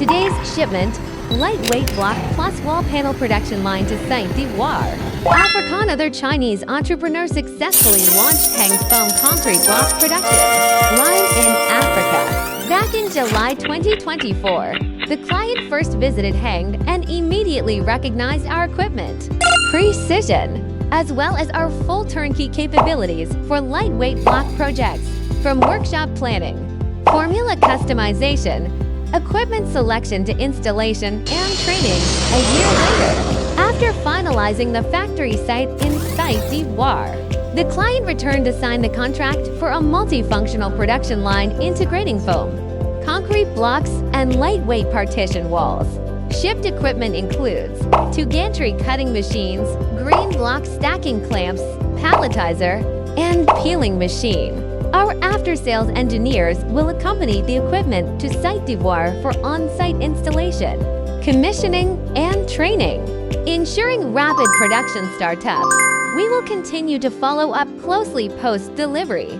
Today's shipment, lightweight block plus wall panel production line to Saint d'Ivoire. African, other Chinese entrepreneur successfully launched Hengde foam concrete block production line in Africa. Back in July 2024, the client first visited Hengde and immediately recognized our equipment, precision, as well as our full turnkey capabilities for lightweight block projects, from workshop planning, formula customization, equipment selection to installation and training. A year later, after finalizing the factory site in Saint d'Ivoire, the client returned to sign the contract for a multifunctional production line integrating foam, concrete blocks, and lightweight partition walls. Shipped equipment includes 2 gantry cutting machines, green block stacking clamps, palletizer, and peeling machine. Our after-sales engineers will accompany the equipment to Saint d'Ivoire for on-site installation, commissioning, and training. Ensuring rapid production startups, we will continue to follow up closely post-delivery.